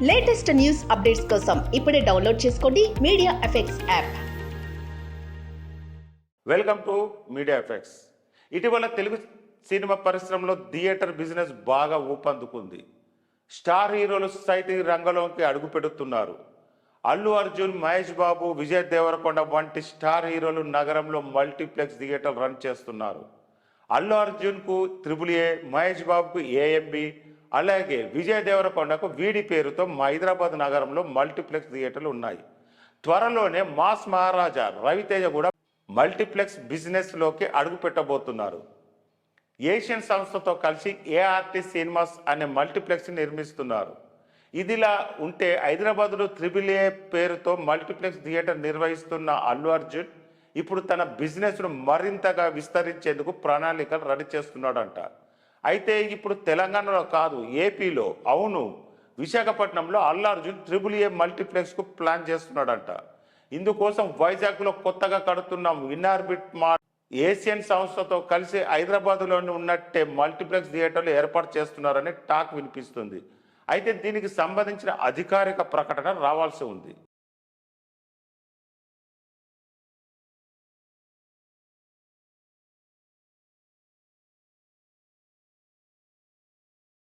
Latest news updates కోసం ఇప్పుడే download చేసుకోండి media effects app. Welcome to media effects. ఇటీవల తెలుగు సినిమా పరిశ్రమలో థియేటర్ బిజినెస్ బాగా ఊపందుకుంది. స్టార్ హీరోలు సొసైటీ రంగంలోకి అడుగు పెడుతున్నారు. అల్లు అర్జున్, మహేష్ బాబు, విజయ్ దేవరకొండ వంటి స్టార్ హీరోలు నగరంలో మల్టీప్లెక్స్ థియేటర్ రన్ చేస్తున్నారు. అల్లు అర్జున్కు AAA, మహేష్ బాబుకు AMB, అలాగే విజయ్ దేవరకొండకు వీడి పేరుతో హైదరాబాద్ నగరంలో మల్టీప్లెక్స్ థియేటర్లు ఉన్నాయి. త్వరలోనే మాస్ మహారాజా రవితేజ కూడా మల్టీప్లెక్స్ బిజినెస్లోకి అడుగు పెట్టబోతున్నారు. ఏషియన్ సంస్థతో కలిసి ART సినిమాస్ అనే మల్టీప్లెక్స్ నిర్మిస్తున్నారు. ఇదిలా ఉంటే హైదరాబాద్లో AAA పేరుతో మల్టీప్లెక్స్ థియేటర్ నిర్వహిస్తున్న అల్లు అర్జున్ ఇప్పుడు తన బిజినెస్ను మరింతగా విస్తరించేందుకు ప్రణాళికలు రెడీ చేస్తున్నాడంట. అయితే ఇప్పుడు తెలంగాణలో కాదు, ఏపీలో, అవును, విశాఖపట్నంలో అల్లు అర్జున్ AAA మల్టీప్లెక్స్కు ప్లాన్ చేస్తున్నాడంట. ఇందుకోసం వైజాగ్లో కొత్తగా కడుతున్న ఇన్ఆర్బిట్ మాల్ ఏషియన్ సంస్థతో కలిసి హైదరాబాద్లోని ఉన్నట్టే మల్టీప్లెక్స్ థియేటర్లు ఏర్పాటు చేస్తున్నారని టాక్ వినిపిస్తుంది. అయితే దీనికి సంబంధించిన అధికారిక ప్రకటన రావాల్సి ఉంది.